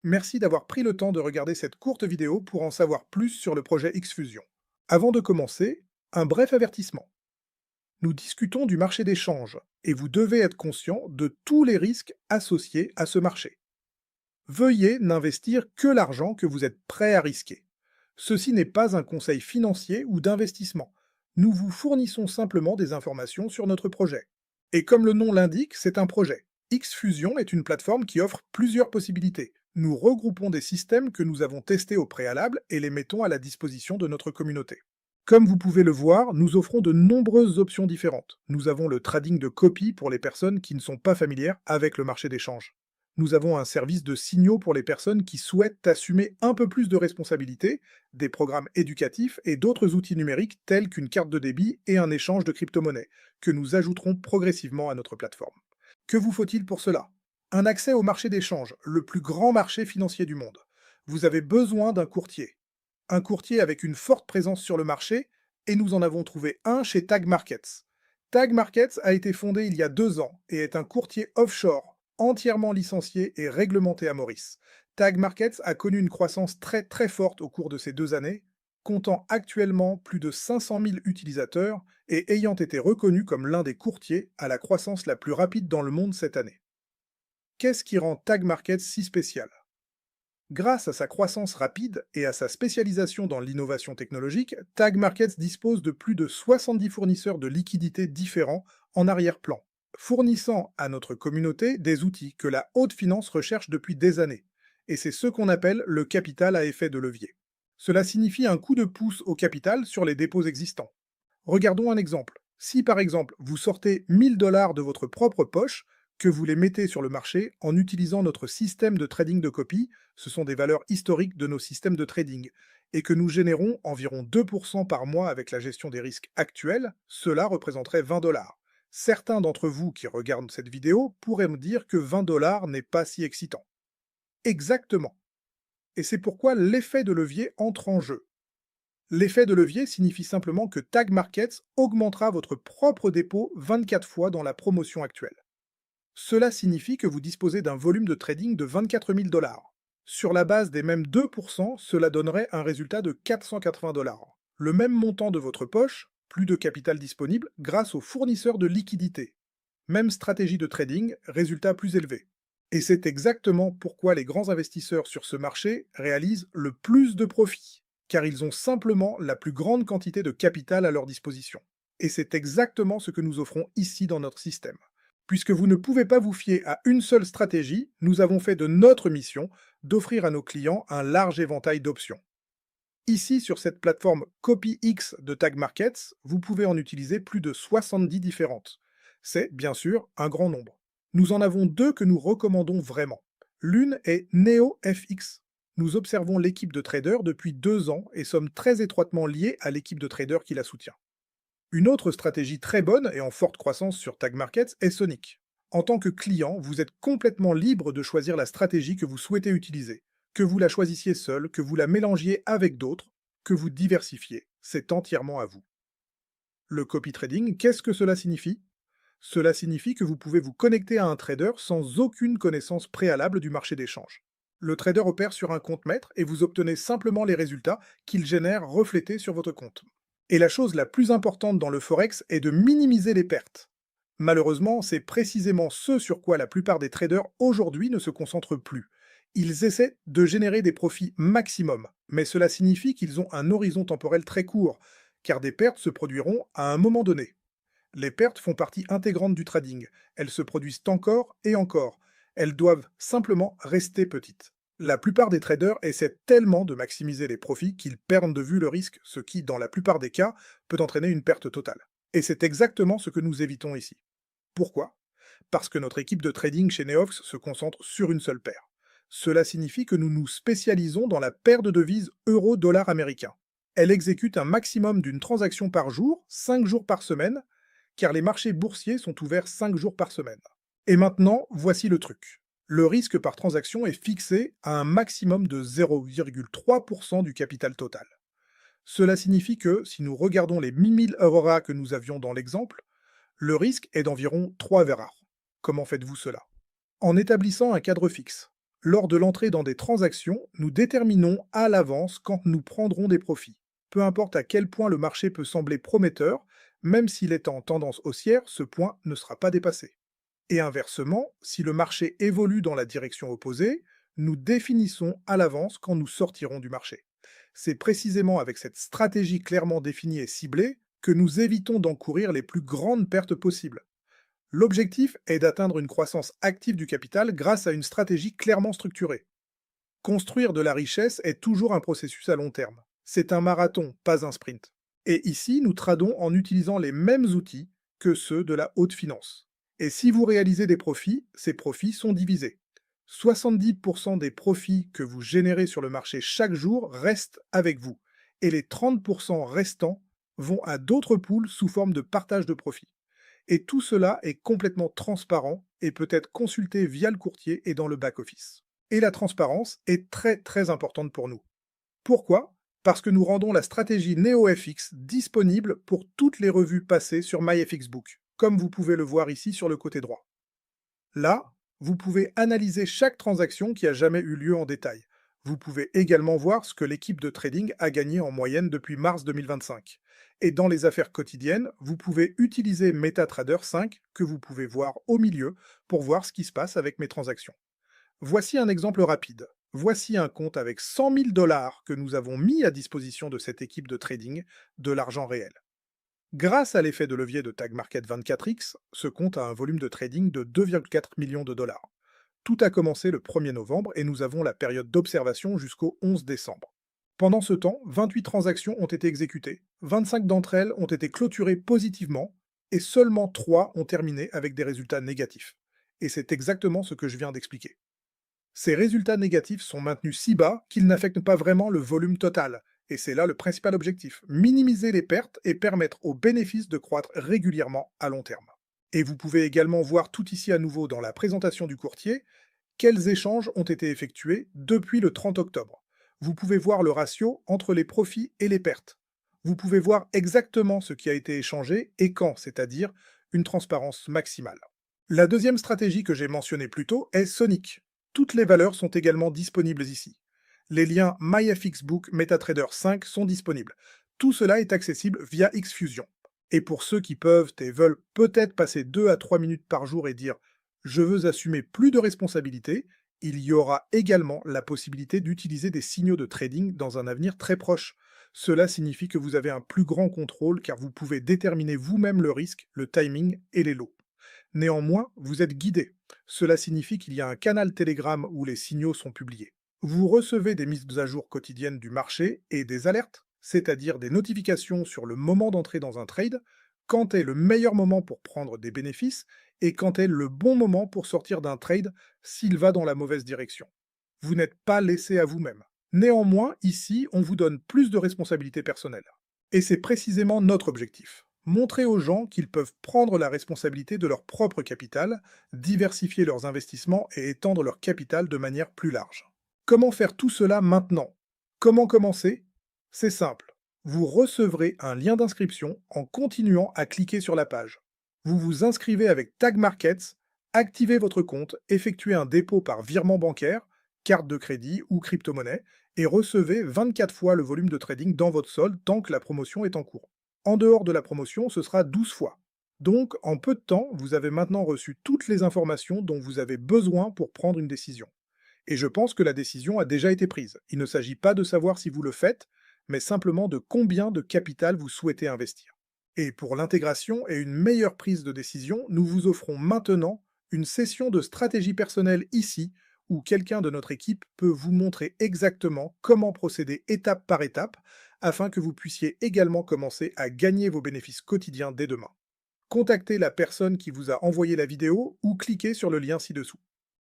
Merci d'avoir pris le temps de regarder cette courte vidéo pour en savoir plus sur le projet Xfusion. Avant de commencer, un bref avertissement. Nous discutons du marché des changes et vous devez être conscient de tous les risques associés à ce marché. Veuillez n'investir que l'argent que vous êtes prêt à risquer. Ceci n'est pas un conseil financier ou d'investissement. Nous vous fournissons simplement des informations sur notre projet. Et comme le nom l'indique, c'est un projet. Xfusion est une plateforme qui offre plusieurs possibilités. Nous regroupons des systèmes que nous avons testés au préalable et les mettons à la disposition de notre communauté. Comme vous pouvez le voir, nous offrons de nombreuses options différentes. Nous avons le trading de copies pour les personnes qui ne sont pas familières avec le marché des changes. Nous avons un service de signaux pour les personnes qui souhaitent assumer un peu plus de responsabilités, des programmes éducatifs et d'autres outils numériques tels qu'une carte de débit et un échange de crypto-monnaies, que nous ajouterons progressivement à notre plateforme. Que vous faut-il pour cela? Un accès au marché des changes, le plus grand marché financier du monde. Vous avez besoin d'un courtier. Un courtier avec une forte présence sur le marché, et nous en avons trouvé un chez Tag Markets. Tag Markets a été fondé il y a 2 ans et est un courtier offshore, entièrement licencié et réglementé à Maurice. Tag Markets a connu une croissance très très forte au cours de ces 2 années, comptant actuellement plus de 500 000 utilisateurs et ayant été reconnu comme l'un des courtiers à la croissance la plus rapide dans le monde cette année. Qu'est-ce qui rend Tag Markets si spécial? Grâce à sa croissance rapide et à sa spécialisation dans l'innovation technologique, Tag Markets dispose de plus de 70 fournisseurs de liquidités différents en arrière-plan, fournissant à notre communauté des outils que la haute finance recherche depuis des années. Et c'est ce qu'on appelle le capital à effet de levier. Cela signifie un coup de pouce au capital sur les dépôts existants. Regardons un exemple. Si par exemple vous sortez 1000 dollars de votre propre poche, que vous les mettez sur le marché en utilisant notre système de trading de copies, ce sont des valeurs historiques de nos systèmes de trading, et que nous générons environ 2% par mois avec la gestion des risques actuels, cela représenterait 20 dollars. Certains d'entre vous qui regardent cette vidéo pourraient me dire que 20 dollars n'est pas si excitant. Exactement. Et c'est pourquoi l'effet de levier entre en jeu. L'effet de levier signifie simplement que Tag Markets augmentera votre propre dépôt 24 fois dans la promotion actuelle. Cela signifie que vous disposez d'un volume de trading de 24 000 dollars. Sur la base des mêmes 2%, cela donnerait un résultat de 480 dollars. Le même montant de votre poche, plus de capital disponible grâce aux fournisseurs de liquidités. Même stratégie de trading, résultat plus élevé. Et c'est exactement pourquoi les grands investisseurs sur ce marché réalisent le plus de profits, car ils ont simplement la plus grande quantité de capital à leur disposition. Et c'est exactement ce que nous offrons ici dans notre système. Puisque vous ne pouvez pas vous fier à une seule stratégie, nous avons fait de notre mission d'offrir à nos clients un large éventail d'options. Ici, sur cette plateforme CopyX de Tag Markets, vous pouvez en utiliser plus de 70 différentes. C'est, bien sûr, un grand nombre. Nous en avons deux que nous recommandons vraiment. L'une est NeoFX. Nous observons l'équipe de traders depuis 2 ans et sommes très étroitement liés à l'équipe de traders qui la soutient. Une autre stratégie très bonne et en forte croissance sur Tag Markets est Sonic. En tant que client, vous êtes complètement libre de choisir la stratégie que vous souhaitez utiliser. Que vous la choisissiez seul, que vous la mélangiez avec d'autres, que vous diversifiez, c'est entièrement à vous. Le copy trading, qu'est-ce que cela signifie? Cela signifie que vous pouvez vous connecter à un trader sans aucune connaissance préalable du marché d'échange. Le trader opère sur un compte maître et vous obtenez simplement les résultats qu'il génère reflétés sur votre compte. Et la chose la plus importante dans le forex est de minimiser les pertes. Malheureusement, c'est précisément ce sur quoi la plupart des traders aujourd'hui ne se concentrent plus. Ils essaient de générer des profits maximum, mais cela signifie qu'ils ont un horizon temporel très court, car des pertes se produiront à un moment donné. Les pertes font partie intégrante du trading. Elles se produisent encore et encore. Elles doivent simplement rester petites. La plupart des traders essaient tellement de maximiser les profits qu'ils perdent de vue le risque, ce qui, dans la plupart des cas, peut entraîner une perte totale. Et c'est exactement ce que nous évitons ici. Pourquoi? Parce que notre équipe de trading chez Neox se concentre sur une seule paire. Cela signifie que nous nous spécialisons dans la paire de devises euro-dollar américain. Elle exécute un maximum d'une transaction par jour, 5 jours par semaine, car les marchés boursiers sont ouverts 5 jours par semaine. Et maintenant, voici le truc. Le risque par transaction est fixé à un maximum de 0,3% du capital total. Cela signifie que, si nous regardons les 1000 Aurora que nous avions dans l'exemple, le risque est d'environ 3 Verra. Comment faites-vous cela? En établissant un cadre fixe. Lors de l'entrée dans des transactions, nous déterminons à l'avance quand nous prendrons des profits. Peu importe à quel point le marché peut sembler prometteur, même s'il est en tendance haussière, ce point ne sera pas dépassé. Et inversement, si le marché évolue dans la direction opposée, nous définissons à l'avance quand nous sortirons du marché. C'est précisément avec cette stratégie clairement définie et ciblée que nous évitons d'encourir les plus grandes pertes possibles. L'objectif est d'atteindre une croissance active du capital grâce à une stratégie clairement structurée. Construire de la richesse est toujours un processus à long terme. C'est un marathon, pas un sprint. Et ici, nous tradons en utilisant les mêmes outils que ceux de la haute finance. Et si vous réalisez des profits, ces profits sont divisés. 70% des profits que vous générez sur le marché chaque jour restent avec vous. Et les 30% restants vont à d'autres pools sous forme de partage de profits. Et tout cela est complètement transparent et peut être consulté via le courtier et dans le back-office. Et la transparence est très très importante pour nous. Pourquoi? Parce que nous rendons la stratégie NeoFX disponible pour toutes les revues passées sur MyFXBook, comme vous pouvez le voir ici sur le côté droit. Là, vous pouvez analyser chaque transaction qui a jamais eu lieu en détail. Vous pouvez également voir ce que l'équipe de trading a gagné en moyenne depuis mars 2025. Et dans les affaires quotidiennes, vous pouvez utiliser MetaTrader 5 que vous pouvez voir au milieu pour voir ce qui se passe avec mes transactions. Voici un exemple rapide. Voici un compte avec 100 000 $ que nous avons mis à disposition de cette équipe de trading, de l'argent réel. Grâce à l'effet de levier de Tag Market 24X, ce compte a un volume de trading de 2,4 millions de dollars. Tout a commencé le 1er novembre et nous avons la période d'observation jusqu'au 11 décembre. Pendant ce temps, 28 transactions ont été exécutées, 25 d'entre elles ont été clôturées positivement et seulement 3 ont terminé avec des résultats négatifs. Et c'est exactement ce que je viens d'expliquer. Ces résultats négatifs sont maintenus si bas qu'ils n'affectent pas vraiment le volume total, et c'est là le principal objectif, minimiser les pertes et permettre aux bénéfices de croître régulièrement à long terme. Et vous pouvez également voir tout ici à nouveau dans la présentation du courtier, quels échanges ont été effectués depuis le 30 octobre. Vous pouvez voir le ratio entre les profits et les pertes. Vous pouvez voir exactement ce qui a été échangé et quand, c'est-à-dire une transparence maximale. La deuxième stratégie que j'ai mentionnée plus tôt est Sonic. Toutes les valeurs sont également disponibles ici. Les liens MyFXBook MetaTrader 5 sont disponibles. Tout cela est accessible via Xfusion. Et pour ceux qui peuvent et veulent peut-être passer 2 à 3 minutes par jour et dire « je veux assumer plus de responsabilités », il y aura également la possibilité d'utiliser des signaux de trading dans un avenir très proche. Cela signifie que vous avez un plus grand contrôle car vous pouvez déterminer vous-même le risque, le timing et les lots. Néanmoins, vous êtes guidé. Cela signifie qu'il y a un canal Telegram où les signaux sont publiés. Vous recevez des mises à jour quotidiennes du marché et des alertes, c'est-à-dire des notifications sur le moment d'entrée dans un trade, quand est le meilleur moment pour prendre des bénéfices et quand est le bon moment pour sortir d'un trade s'il va dans la mauvaise direction. Vous n'êtes pas laissé à vous-même. Néanmoins, ici, on vous donne plus de responsabilités personnelles. Et c'est précisément notre objectif. Montrer aux gens qu'ils peuvent prendre la responsabilité de leur propre capital, diversifier leurs investissements et étendre leur capital de manière plus large. Comment faire tout cela maintenant? Comment commencer? C'est simple. Vous recevrez un lien d'inscription en continuant à cliquer sur la page. Vous vous inscrivez avec Tag Markets, activez votre compte, effectuez un dépôt par virement bancaire, carte de crédit ou crypto-monnaie et recevez 24 fois le volume de trading dans votre solde tant que la promotion est en cours. En dehors de la promotion, ce sera 12 fois. Donc, en peu de temps, vous avez maintenant reçu toutes les informations dont vous avez besoin pour prendre une décision. Et je pense que la décision a déjà été prise. Il ne s'agit pas de savoir si vous le faites, mais simplement de combien de capital vous souhaitez investir. Et pour l'intégration et une meilleure prise de décision, nous vous offrons maintenant une session de stratégie personnelle ici, où quelqu'un de notre équipe peut vous montrer exactement comment procéder étape par étape, afin que vous puissiez également commencer à gagner vos bénéfices quotidiens dès demain. Contactez la personne qui vous a envoyé la vidéo ou cliquez sur le lien ci-dessous.